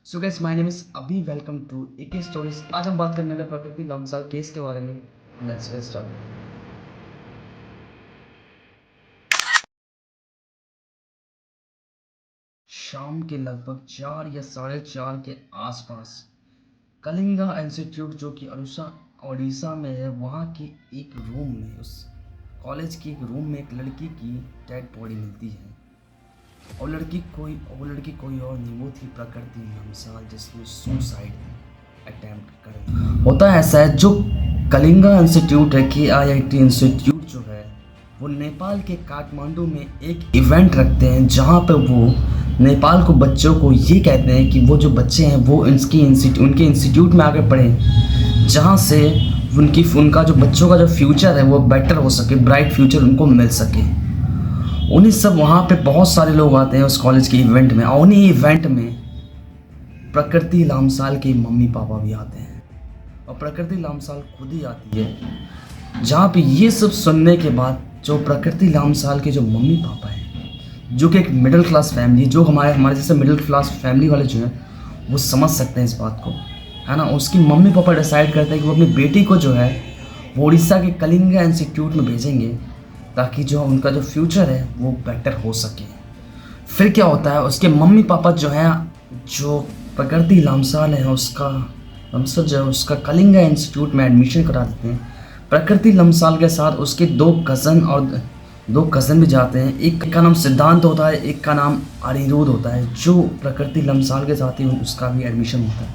So guys my name is अभी welcome to AK stories. आज हम बात करने वाले प्रकृति लम्सा केस के बारे में। Let's get start. शाम के लगभग 4 या 4:30 के आसपास कलिंगा इंस्टीट्यूट जो कि उड़ीसा में है, वहाँ के एक रूम में, उस कॉलेज के एक रूम में एक लड़की की डेड बॉडी मिलती है। और वो लड़की कोई और नहीं, वो थी प्रकृति लम्सा, जिसने सुसाइड अटेम्प्ट कर होता है। ऐसा है, जो कलिंगा इंस्टीट्यूट है, KIIT इंस्टीट्यूट जो है, वो नेपाल के काठमांडू में एक इवेंट रखते हैं जहाँ पे वो नेपाल को बच्चों को ये कहते हैं कि वो जो बच्चे हैं वो उनके इंस्टीट्यूट में आकर पढ़ें, जहाँ से उनका जो बच्चों का जो फ्यूचर है वो बेटर हो सके, ब्राइट फ्यूचर उनको मिल सके। उन्हीं सब वहाँ पे बहुत सारे लोग आते हैं उस कॉलेज के इवेंट में, और उन्हीं इवेंट में प्रकृति लामसाल के मम्मी पापा भी आते हैं, और प्रकृति लामसाल खुद ही आती है। जहाँ पे ये सब सुनने के बाद जो प्रकृति लामसाल के जो मम्मी पापा हैं, जो कि एक मिडिल क्लास फैमिली, जो हमारे जैसे मिडिल क्लास फैमिली वाले जो हैं वो समझ सकते हैं इस बात को, है ना। उसकी मम्मी पापा डिसाइड करते हैं कि वो अपनी बेटी को जो है वो उड़ीसा के कलिंगा इंस्टीट्यूट में भेजेंगे, ताकि जो उनका जो फ्यूचर है वो बेटर हो सके। फिर क्या होता है, उसके मम्मी पापा जो हैं, जो प्रकृति लामसाल है उसका लमसर जो है उसका कलिंगा इंस्टीट्यूट में एडमिशन करा देते हैं। प्रकृति लमसाल के साथ उसके दो कज़न भी जाते हैं। एक का नाम सिद्धांत होता है, एक का नाम अनिरुद्ध होता है, जो प्रकृति लमसाल के साथ ही उसका भी एडमिशन होता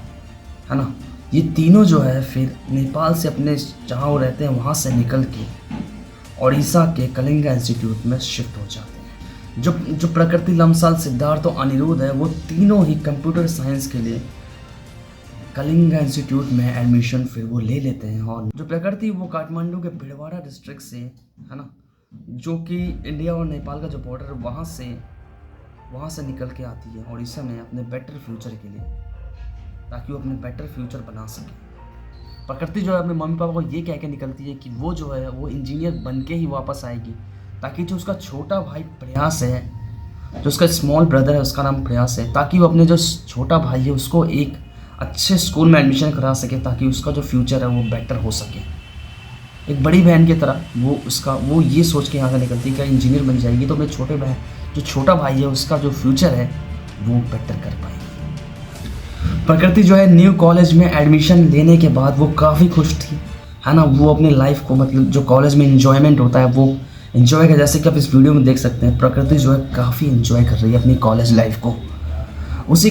है ना। ये तीनों जो है फिर नेपाल से अपने जहाँ वो रहते हैं वहाँ से निकल के उड़ीसा के कलिंगा इंस्टीट्यूट में शिफ्ट हो जाते हैं। जो प्रकृति लमसाल, सिद्धार्थ और अनिरुद्ध है, वो तीनों ही कंप्यूटर साइंस के लिए कलिंगा इंस्टीट्यूट में एडमिशन फिर वो ले लेते हैं। और जो प्रकृति वो काठमांडू के भिलवाड़ा डिस्ट्रिक्ट से, है ना, जो कि इंडिया और नेपाल का जो बॉर्डर है, वहाँ से निकल के आती है उड़ीसा में अपने बेटर फ्यूचर के लिए, ताकि वो अपने बेटर फ्यूचर बना सके। प्रकृति जो है अपने मम्मी पापा को ये कह के निकलती है कि वो जो है वो इंजीनियर बन के ही वापस आएगी, ताकि जो उसका छोटा भाई प्रयास है, जो उसका स्मॉल ब्रदर है, उसका नाम प्रयास है, ताकि वो अपने जो छोटा भाई है उसको एक अच्छे स्कूल में एडमिशन करा सके, ताकि उसका जो फ्यूचर है वो बेटर हो सके। एक बड़ी बहन की तरह वो ये सोच के यहाँ से निकलती है कि इंजीनियर बन जाएगी तो अपने जो छोटा भाई है उसका जो फ्यूचर है वो बेटर कर पाएगी। प्रकृति जो है न्यू कॉलेज में एडमिशन लेने के बाद वो काफ़ी खुश थी, है ना। वो अपनी लाइफ को, मतलब जो कॉलेज में इन्जॉयमेंट होता है वो इन्जॉय कर, जैसे कि आप इस वीडियो में देख सकते हैं, प्रकृति जो है काफ़ी इन्जॉय कर रही है अपनी कॉलेज लाइफ को। उसी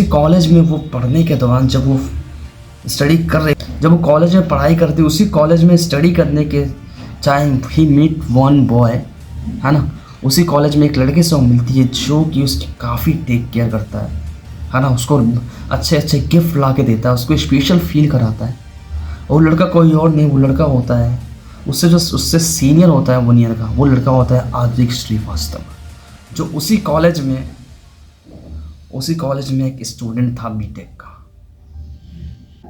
कॉलेज में वो पढ़ने के दौरान जब वो कॉलेज में पढ़ाई करती, उसी कॉलेज में स्टडी करने के टाइम ही मीट वन बॉय, है ना। उसी कॉलेज में एक लड़के से वो मिलती है जो कि उसकी काफ़ी टेक केयर करता है ना। उसको अच्छे अच्छे गिफ्ट ला के देता है, उसको स्पेशल फील कराता है। वो लड़का कोई और नहीं, वो लड़का होता है उससे सीनियर होता है 1 ईयर का, वो लड़का होता है आद्विक श्रीवास्तव, जो उसी कॉलेज में एक स्टूडेंट था बीटेक का।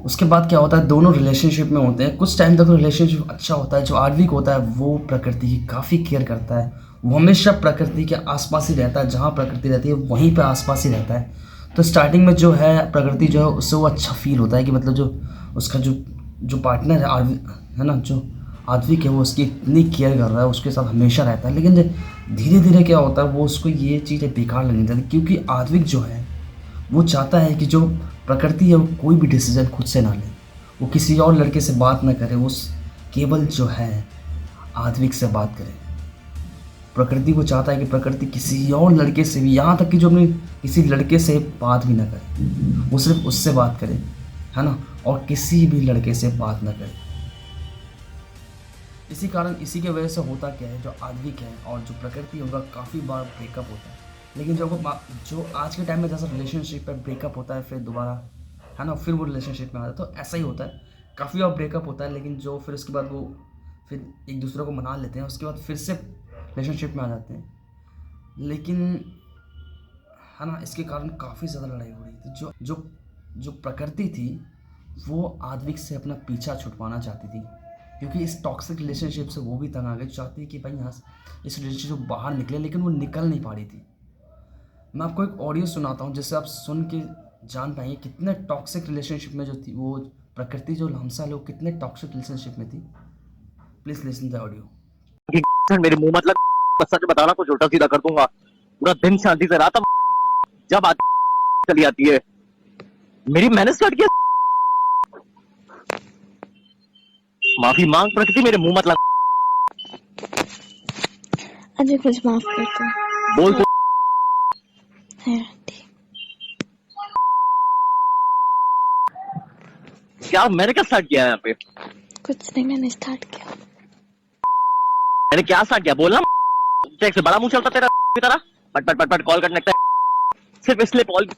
उसके बाद क्या होता है, दोनों रिलेशनशिप में होते हैं। कुछ टाइम तक रिलेशनशिप अच्छा होता है। जो आद्विक होता है वो प्रकृति की काफ़ी केयर करता है, वो हमेशा प्रकृति के आसपास ही रहता है, जहाँ प्रकृति रहती है वहीं पे आसपास ही रहता है। तो स्टार्टिंग में जो है प्रकृति जो है उससे वो अच्छा फील होता है कि मतलब जो उसका जो पार्टनर है ना, जो आद्विक है, वो उसकी इतनी केयर कर रहा है, उसके साथ हमेशा रहता है। लेकिन धीरे धीरे क्या होता है, वो उसको ये चीज़ें बेकार लगने लगती है, क्योंकि आद्विक जो है वो चाहता है कि जो प्रकृति है वो कोई भी डिसीजन खुद से ना ले, वो किसी और लड़के से बात ना करे, वो केवल जो है आद्विक से बात करे। प्रकृति को चाहता है कि प्रकृति किसी और लड़के से भी, यहाँ तक कि जो अपने किसी लड़के से बात भी ना करे, वो सिर्फ उससे बात करे, है ना, और किसी भी लड़के से बात ना करे। इसी के वजह से होता क्या है, जो आद्विक है और जो प्रकृति उनका काफ़ी बार ब्रेकअप होता है। लेकिन जो आज के टाइम में जैसा रिलेशनशिप में ब्रेकअप होता है फिर दोबारा, है ना, फिर वो रिलेशनशिप में आता है, तो ऐसा ही होता है। काफ़ी बार ब्रेकअप होता है, लेकिन जो फिर उसके बाद वो फिर एक दूसरे को मना लेते हैं, उसके बाद फिर से रिलेशनशिप में आ जाते हैं। लेकिन, है ना, इसके कारण काफ़ी ज़्यादा लड़ाई हो रही थी। जो प्रकृति थी वो आद्विक से अपना पीछा छुटवाना चाहती थी, क्योंकि इस टॉक्सिक रिलेशनशिप से वो भी तंग आ गई, चाहती कि भाई यहाँ इस रिलेशनशिप से बाहर निकले, लेकिन वो निकल नहीं पा रही थी। मैं आपको एक ऑडियो सुनाता हूँ जिससे आप सुन के जान पाएंगे कितने टॉक्सिक रिलेशनशिप में जो थी वो प्रकृति, जो लामसा लोग कितने टॉक्सिक रिलेशनशिप में थी। Please listen the audio. मेरे मुंह मतलब सच बताना कुछ उल्टा सीधा कर दूंगा। पूरा दिन शांति से रहा था, जब आती चली आती है मेरी, मैंने स्टार्ट किया। माफी मांग प्रकृति, मेरे मुंह मतलब अजय कुछ माफ कर दो। बोल तो। है ठीक। क्या मैंने क्या स्टार्ट किया है यहाँ पे? कुछ नहीं, मैंने स्टार्ट किया। मैंने क्या स्टार्ट किया बोलना। चेक से बड़ा मुंह चलता तेरा की तरह, पट पट पट पट कॉल करने लगता है। सिर्फ इसलिए कॉल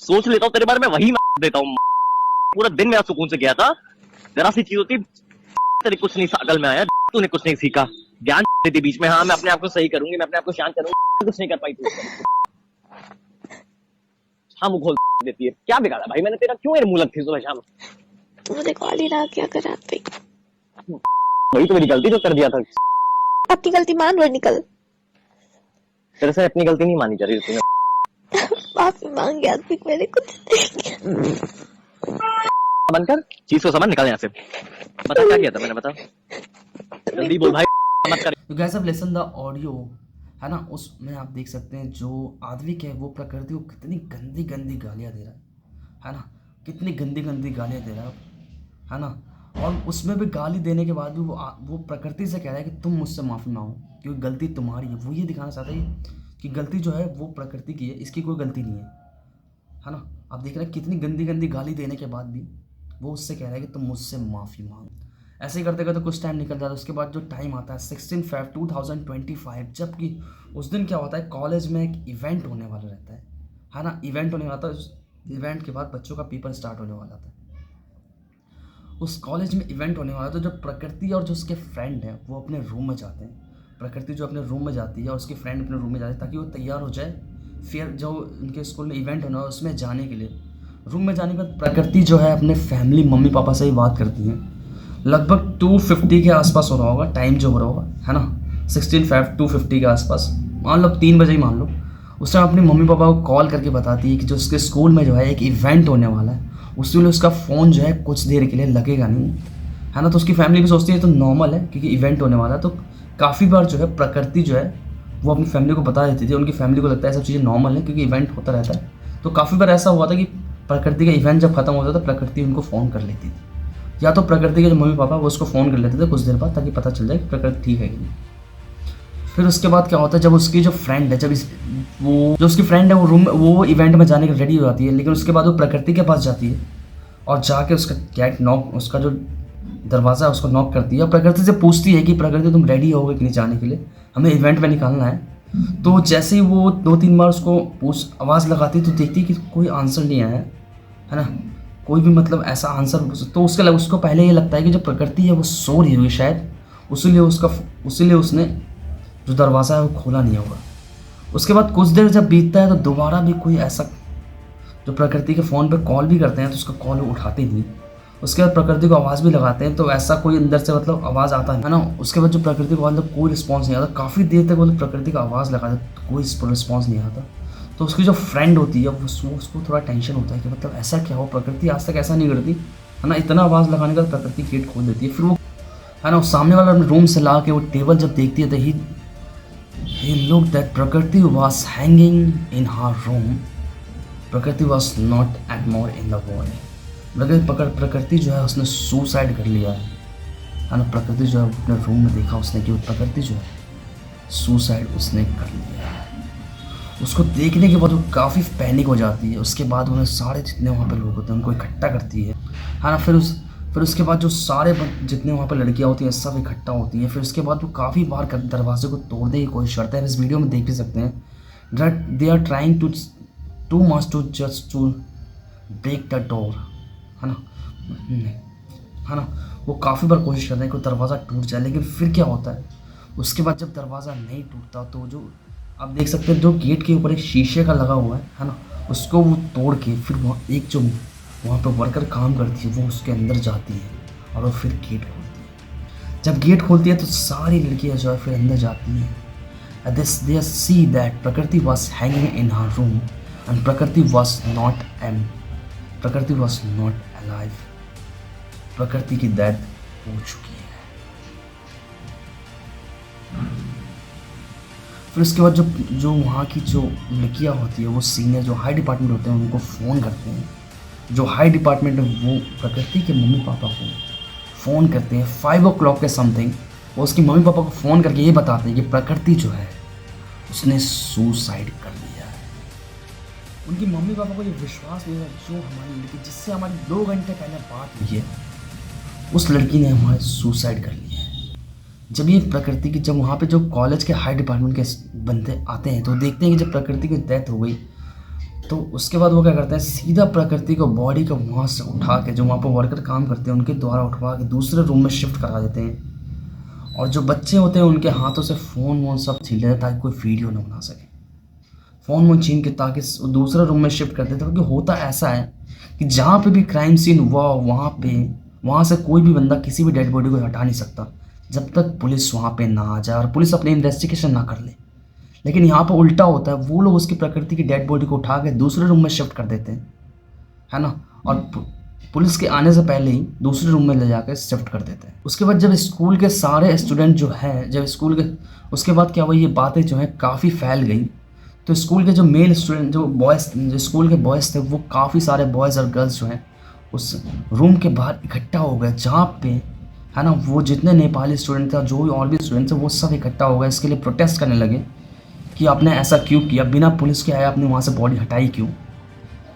सोच लेता हूँ तेरे बारे में, वही देता हूँ। पूरा दिन मेरा सुकून से गया था। जरा सी चीज होती तेरे कुछ नहीं अकल में आया, तूने कुछ नहीं सीखा, ज्ञान देती बीच में। हाँ मैं अपने आप को सही करूंगी, मैं अपने आप को शांत करूंगी, कुछ नहीं कर पाई तू। हाँ मुंह खोल देती है। क्या बिगाड़ा भाई मैंने तेरा? क्यों मेरे मुंह लगती है सुबह शाम? मुझे कॉल ही रहा, क्या करा पे। वही तो मेरी गलती जो कर दिया था। अपनी गलती मान और निकल। तेरे से अपनी गलती नहीं मानी जा रही तूने। माफी मांग याद भी, मैंने कुछ नहीं किया। बंद कर, चीज को समझ, निकल यहाँ से। बता क्या किया था मैंने, बता जल्दी बोल भाई, मत कर। तो गैस अब लिसन द ऑडियो, है ना। उसमें आप देख सकते हैं जो आद्विक है वो प्रकृति को कितनी गंदी गंदी गालियाँ दे रहा है ना, कितनी गंदी गंदी गालियाँ दे रहा है ना। और उसमें भी गाली देने के बाद भी वो प्रकृति से कह रहा है कि तुम मुझसे माफ़ी मांगो क्योंकि गलती तुम्हारी है। वो ये दिखाना चाहता है कि गलती जो है वो प्रकृति की है, इसकी कोई गलती नहीं है ना। आप देख रहे हैं कितनी गंदी गंदी गाली देने के बाद भी वो उससे कह रहा है कि तुम मुझसे माफ़ी मांगो। ऐसे ही करते करते कुछ टाइम निकल जाता है। उसके बाद जो टाइम आता है 16/5/2025, जबकि उस दिन क्या होता है, कॉलेज में एक इवेंट होने वाला रहता है ना। इवेंट होने वाला था, उस इवेंट के बाद बच्चों का पेपर स्टार्ट होने वाला था। उस कॉलेज में इवेंट होने वाला था। जो प्रकृति और जो उसके फ्रेंड हैं वो अपने रूम में जाते हैं। प्रकृति जो अपने रूम में जाती है और उसके फ्रेंड अपने रूम में जाते हैं ताकि वो तैयार हो जाए फिर जो उनके स्कूल में इवेंट होना है उसमें जाने के लिए। रूम में जाने के बाद प्रकृति जो है अपने फैमिली मम्मी पापा से ही बात करती है। लगभग 2:50 के आसपास हो रहा होगा टाइम जो हो रहा होगा, है ना। 16/5 2:50 के आसपास, मान लो 3 बजे ही मान लो। उस टाइम अपनी मम्मी पापा को कॉल करके बताती है कि जो उसके स्कूल में जो है एक इवेंट होने वाला है, उसके लिए उसका फ़ोन जो है कुछ देर के लिए लगेगा नहीं, है ना। तो उसकी फैमिली भी सोचती है तो नॉर्मल है क्योंकि इवेंट होने वाला है। तो काफ़ी बार जो है प्रकृति जो है वो अपनी फैमिली को बता देती थी। उनकी फैमिली को लगता है सब चीज़ें नॉर्मल है क्योंकि इवेंट होता रहता है। तो काफ़ी बार ऐसा हुआ था कि प्रकृति का इवेंट जब खत्म होता था प्रकृति उनको फ़ोन कर लेती थी, या तो प्रकृति के जो मम्मी पापा वो उसको फ़ोन कर लेते थे कुछ देर बाद ताकि पता चल जाए कि प्रकृति ठीक है कि नहीं। फिर उसके बाद क्या होता है, जब उसकी जो फ्रेंड है, जब वो जो उसकी फ्रेंड है वो रूम वो इवेंट में जाने के रेडी हो जाती है, लेकिन उसके बाद वो प्रकृति के पास जाती है और जाके उसका गेट नॉक, उसका जो दरवाज़ा है उसको नॉक करती है और प्रकृति से पूछती है कि प्रकृति तुम रेडी होगे कि नहीं जाने के लिए, हमें इवेंट में निकालना है। तो जैसे ही वो 2-3 बार उसको आवाज़ लगाती तो देखती कि कोई आंसर नहीं आया, है ना, कोई भी मतलब ऐसा आंसर। तो उसको पहले ये लगता है कि जो प्रकृति है वो सो रही होगी शायद, उसीलिए उसने जो दरवाज़ा है वो खोला नहीं होगा। उसके बाद कुछ देर जब बीतता है तो दोबारा भी कोई ऐसा, जो प्रकृति के फ़ोन पे कॉल भी करते हैं तो उसका कॉल वो उठाते नहीं। उसके बाद प्रकृति को आवाज़ भी लगाते हैं तो ऐसा कोई अंदर से मतलब आवाज़ आता है ना। उसके बाद जो प्रकृति को मतलब कोई रिस्पॉन्स नहीं आता, काफ़ी देर तक मतलब प्रकृति का आवाज़ लगाते तो कोई रिस्पॉन्स नहीं आता। तो उसकी जो फ्रेंड होती है उसको थोड़ा टेंशन होता है कि मतलब ऐसा क्या हो, प्रकृति आज तक ऐसा नहीं करती, है ना। इतना आवाज़ लगाने का प्रकृति गेट खोल देती है। फिर वो, है ना, सामने वाला रूम से ला के वो टेबल जब देखती है तो he looked that Prakriti was hanging in her room. Prakriti was not anymore in the world. प्रकृति जो है उसने सुसाइड कर लिया है ना। प्रकृति जो है अपने रूम में देखा उसने कि प्रकृति जो है सुसाइड उसने कर लिया है। उसको देखने के बाद वो काफ़ी पैनिक हो जाती है। उसके बाद उन्हें सारे जितने वहाँ पे लोग होते हैं उनको इकट्ठा करती है ना। फिर उसके बाद जो सारे जितने वहाँ पर लड़कियाँ होती हैं सब इकट्ठा होती हैं। फिर उसके बाद वो काफ़ी बार दरवाजे को तोड़ने की कोशिश करते हैं। इस वीडियो में देख भी सकते हैं that they are trying too much to just to break the door, है ना। वो काफ़ी बार कोशिश करते हैं कि दरवाज़ा टूट जाए, लेकिन फिर क्या होता है, उसके बाद जब दरवाज़ा नहीं टूटता तो जो आप देख सकते हैं जो गेट के ऊपर एक शीशे का लगा हुआ है ना, उसको वो तोड़ के फिर वहाँ एक जो वहाँ पर वर्कर काम करती है वो उसके अंदर जाती है और वो फिर गेट खोलती है। जब गेट खोलती है तो सारी लड़कियाँ जो है फिर अंदर जाती हैं। दे सी दैट प्रकृति was hanging in her room and प्रकृति वॉज नॉट अलाइव। प्रकृति की डेथ हो चुकी है। फिर उसके बाद जो वहाँ की जो लड़कियाँ होती है, वो सीनियर जो हाई डिपार्टमेंट होते हैं उनको फ़ोन करते हैं। जो हाई डिपार्टमेंट है वो प्रकृति के मम्मी पापा को फ़ोन करते हैं 5 o'clock के समथिंग। वो उसकी मम्मी पापा को फ़ोन करके ये बताते हैं कि प्रकृति जो है उसने सुसाइड कर लिया है। उनकी मम्मी पापा को ये विश्वास नहीं है जो हमारी लड़की जिससे हमारी 2 घंटे पहले बात हुई है, उस लड़की ने हमारे सुसाइड कर लिया है। जब ये प्रकृति की जब वहाँ पे जो कॉलेज के हाई डिपार्टमेंट के बंदे आते हैं तो देखते हैं कि जब प्रकृति की डेथ हो गई तो उसके बाद वो क्या करते हैं, सीधा प्रकृति को बॉडी को वहाँ से उठा के जो वहाँ पर वर्कर काम करते हैं उनके द्वारा उठवा के दूसरे रूम में शिफ्ट करा देते हैं। और जो बच्चे होते हैं उनके हाथों से फ़ोन वोन सब छीन लेते हैं ताकि कोई वीडियो ना बना सके। फ़ोन वोन छीन के ताकि दूसरे रूम में शिफ्ट कर देते हैं। क्योंकि होता ऐसा है कि जहाँ पे भी क्राइम सीन हुआ वहाँ से कोई भी बंदा किसी भी डेड बॉडी को हटा नहीं सकता जब तक पुलिस वहाँ पे ना आ जाए और पुलिस अपनी इन्वेस्टिगेशन ना कर ले। लेकिन यहाँ पर उल्टा होता है, वो लोग उसकी प्रकृति की डेड बॉडी को उठा के दूसरे रूम में शिफ्ट कर देते हैं, है ना, और पुलिस के आने से पहले ही दूसरे रूम में ले जाकर शिफ्ट कर देते हैं। उसके बाद जब स्कूल के सारे स्टूडेंट जो हैं उसके बाद क्या हुआ, ये बातें जो हैं काफ़ी फैल गई। तो स्कूल के जो मेल स्टूडेंट जो स्कूल के बॉयज़ थे वो काफ़ी सारे बॉयज़ और गर्ल्स जो हैं उस रूम के बाहर इकट्ठा हो गए जहाँ पे, है ना, वो जितने नेपाली स्टूडेंट थे जो भी और भी स्टूडेंट थे वो सब इकट्ठा हो गए। इसके लिए प्रोटेस्ट करने लगे कि आपने ऐसा क्यों किया, बिना पुलिस के आए आपने वहाँ से बॉडी हटाई क्यों,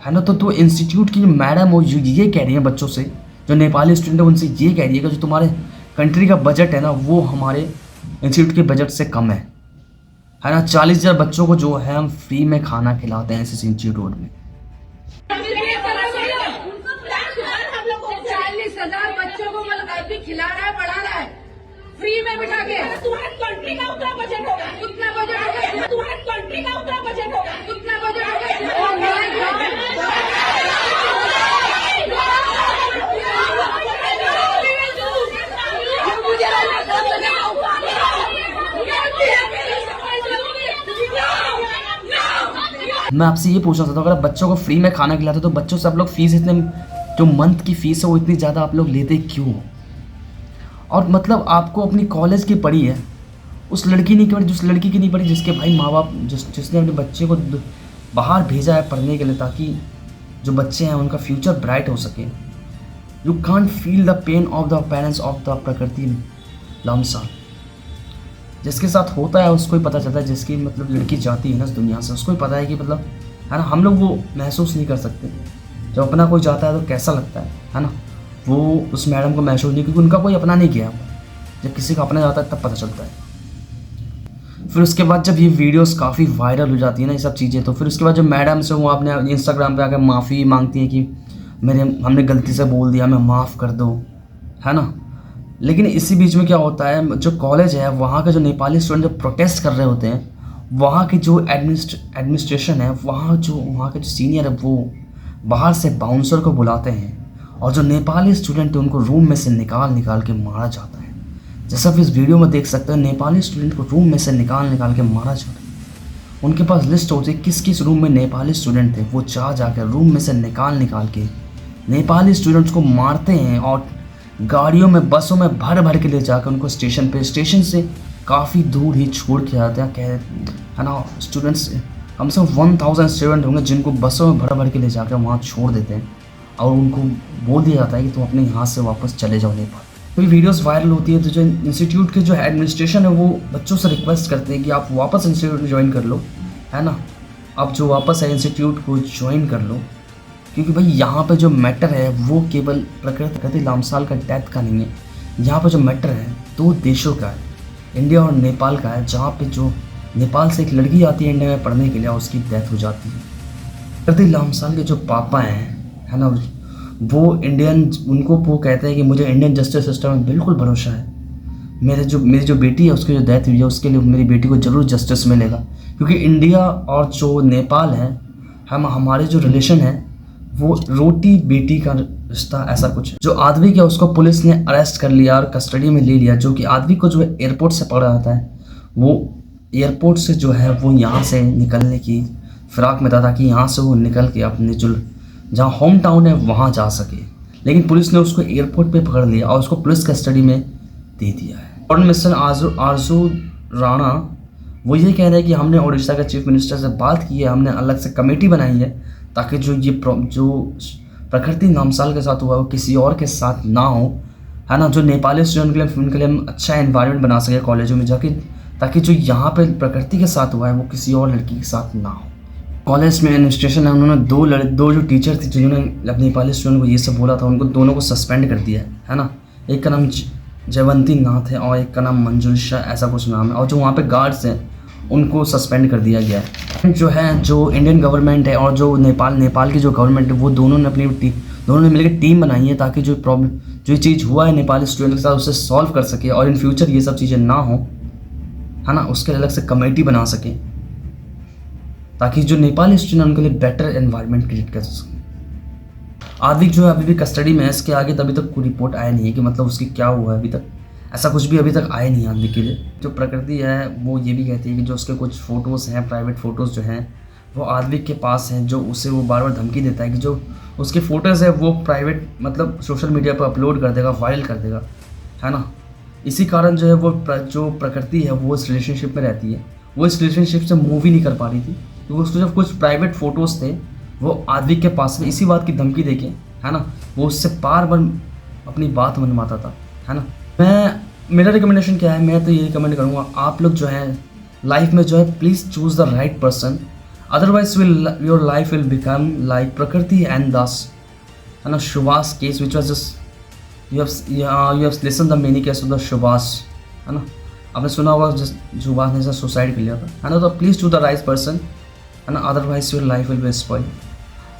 है ना। तो इंस्टीट्यूट की मैडम वो ये कह रही है बच्चों से, जो नेपाली स्टूडेंट है उनसे ये कह रही है कि जो तुम्हारे कंट्री का बजट है ना वो हमारे इंस्टीट्यूट के बजट से कम है ना। 40,000 बच्चों को जो है हम फ्री में खाना खिलाते हैं इस इंस्टीट्यूट में। 40,000 बच्चों को खिला रहा है, पढ़ा रहा है फ्री में बिठा के। तुम्हारे कंट्री का उतना बजट होगा, उतना बजट होगा। तुम्हारे कंट्री का उतना बजट होगा, उतना बजट होगा। मैं आपसे ये पूछना चाहता हूँ, अगर बच्चों को फ्री में खाना खिलाते तो बच्चों से आप लोग फीस इतने, जो मंथ की फीस है वो इतनी ज़्यादा आप लोग लेते क्यों? और मतलब आपको अपनी कॉलेज की पढ़ी है, उस लड़की नहीं पढ़ी, जिस लड़की की नहीं पढ़ी जिसके भाई माँ बाप जिसने अपने बच्चे को बाहर भेजा है पढ़ने के लिए ताकि जो बच्चे हैं उनका फ्यूचर ब्राइट हो सके। You can't feel the pain of the parents of the प्रकृति लमसाल। जिसके साथ होता है उसको ही पता चलता है, जिसकी मतलब लड़की जाती है ना इस दुनिया से उसको ही पता है कि मतलब, है ना, हम लोग वो महसूस नहीं कर सकते। जब अपना कोई जाता है तो कैसा लगता है ना, वो उस मैडम को महसूस नहीं, क्योंकि उनका कोई अपना नहीं गया। जब किसी का अपना जाता है तब पता चलता है। फिर उसके बाद जब ये वीडियोस काफ़ी वायरल हो जाती है ना ये सब चीज़ें, तो फिर उसके बाद जब मैडम से वो अपने इंस्टाग्राम पे आकर माफ़ी मांगती हैं कि हमने गलती से बोल दिया, हमें माफ़ कर दो, है ना। लेकिन इसी बीच में क्या होता है, जो कॉलेज है वहाँ के जो नेपाली स्टूडेंट जो प्रोटेस्ट कर रहे होते हैं, वहाँ की जो एडमिनिस्ट्रेशन है, वहाँ के जो सीनियर है वो बाहर से बाउंसर को बुलाते हैं और जो नेपाली स्टूडेंट है उनको रूम में से निकाल के मारा जाता है। जैसा आप इस वीडियो में देख सकते हैं, नेपाली स्टूडेंट को रूम में से निकाल के मारा जाता है। उनके पास लिस्ट होती है किस रूम में नेपाली स्टूडेंट थे, वो जाकर रूम में से निकाल के नेपाली स्टूडेंट्स को मारते हैं और गाड़ियों में बसों में भर के ले जाकर उनको स्टेशन से काफ़ी दूर ही छोड़ के आते हैं, है ना। स्टूडेंट्स कम से कम 1000 स्टूडेंट होंगे जिनको बसों में भर के ले जाकर वहाँ छोड़ देते हैं और उनको बोल दिया जाता है कि तुम अपने यहाँ से वापस चले जाओ नेपाल। तो ये वीडियोस वायरल होती है तो जो इंस्टीट्यूट के जो एडमिनिस्ट्रेशन है वो बच्चों से रिक्वेस्ट करते हैं कि आप वापस इंस्टीट्यूट में ज्वाइन कर लो, है ना। आप जो वापस है इंस्टीट्यूट को ज्वाइन कर लो, क्योंकि भाई यहाँ पे जो मैटर है वो केवल प्रकृति लामसाल का डेथ का नहीं है। यहाँ पे जो मैटर है 2 देशों का है, इंडिया और नेपाल का है, जहाँ पे जो नेपाल से एक लड़की आती है इंडिया में पढ़ने के लिए और उसकी डेथ हो जाती है। प्रकृति लामसाल के जो पापा हैं, है ना, वो उनको वो कहते हैं कि मुझे इंडियन जस्टिस सिस्टम में बिल्कुल भरोसा है। मेरी जो बेटी है उसकी जो डेथ हुई है उसके लिए मेरी बेटी को ज़रूर जस्टिस मिलेगा, क्योंकि इंडिया और जो नेपाल है हमारे जो रिलेशन है वो रोटी बेटी का रिश्ता ऐसा कुछ है। जो आदमी क्या उसको पुलिस ने अरेस्ट कर लिया और कस्टडी में ले लिया, जो कि आदमी को जो है एयरपोर्ट से पकड़ा जाता है, वो एयरपोर्ट से जो है वो यहाँ से निकलने की फिराक में था ताकि यहाँ से वो निकल के अपने जो जहाँ होम टाउन है वहाँ जा सके। लेकिन पुलिस ने उसको एयरपोर्ट पे पकड़ लिया और उसको पुलिस कस्टडी में दे दिया है। और मिस्टर आरजू राणा वो ये कह रहे हैं कि हमने उड़ीसा के चीफ मिनिस्टर से बात की है, हमने अलग से कमेटी बनाई है ताकि जो प्रकृति नामसाल के साथ हुआ वो किसी और के साथ ना हो, है ना। जो नेपाली स्टूडेंट उनके लिए हम अच्छा एनवायरनमेंट बना सके कॉलेजों में जाके, ताकि जो यहाँ पे प्रकृति के साथ हुआ है वो किसी और लड़की के साथ ना हो। कॉलेज में एडमिनिस्ट्रेशन है उन्होंने दो जो टीचर थे जिन्होंने नेपाली स्टूडेंट को ये सब बोला था, उनको दोनों को सस्पेंड कर दिया है ना। एक का नाम जयवंती नाथ है और एक का नाम मंजुल शाह, ऐसा कुछ नाम है। और जो वहाँ पे गार्ड्स हैं उनको सस्पेंड कर दिया गया है। जो इंडियन गवर्नमेंट है और जो नेपाल की जो गवर्नमेंट है वो दोनों ने मिलकर टीम बनाई है ताकि जो चीज़ हुआ है नेपाली स्टूडेंट के साथ उसे सॉल्व कर सके और इन फ्यूचर ये सब चीज़ें ना हो, है ना। उसके लिए अलग से कमेटी बना सके ताकि जो नेपाली स्टूडेंट उनके लिए बेटर एनवायरनमेंट क्रिएट कर सके। आदिक जो है अभी भी कस्टडी में है, इसके आगे तभी तक कोई रिपोर्ट आया नहीं है कि मतलब उसकी क्या हुआ है। अभी तक ऐसा कुछ भी अभी तक आया नहीं आदिक के लिए। जो प्रकृति है वो ये भी कहती है कि जो उसके कुछ फ़ोटोज़ हैं, प्राइवेट फ़ोटोज़ जो हैं वो आदिक के पास हैं, जो उसे वो बार बार धमकी देता है कि जो उसके फ़ोटोज़ है वो प्राइवेट मतलब सोशल मीडिया पर अपलोड कर देगा, वायरल कर देगा, है ना। इसी कारण जो है वो जो प्रकृति है वो इस रिलेशनशिप में रहती है, वो इस रिलेशनशिप से मूव ही नहीं कर पा रही थी क्योंकि उसको जब कुछ प्राइवेट फ़ोटोज़ थे वो आदिक के पास में, इसी बात की धमकी देके, है ना, वो उससे बार बार अपनी बात मनवाता था, है ना। मेरा रिकमेंडेशन क्या है, मैं तो ये रिकमेंड करूँगा आप लोग जो है लाइफ में जो है please choose the right person, otherwise your life will become like प्रकृति एंड दास, है ना। Subhash case which was just you have listen the many case of the Subhash, है ना। आपने सुना होगा जस्ट सुभाष ने सुसाइड कर लिया था, है ना। तो please choose the right person, है ना, otherwise your life will be spoiled.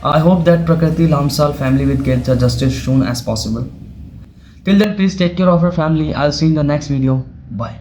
I hope that Prakriti Lamsal family will get the justice soon as possible. Till then, please take care of your family. I'll see you in the next video. Bye.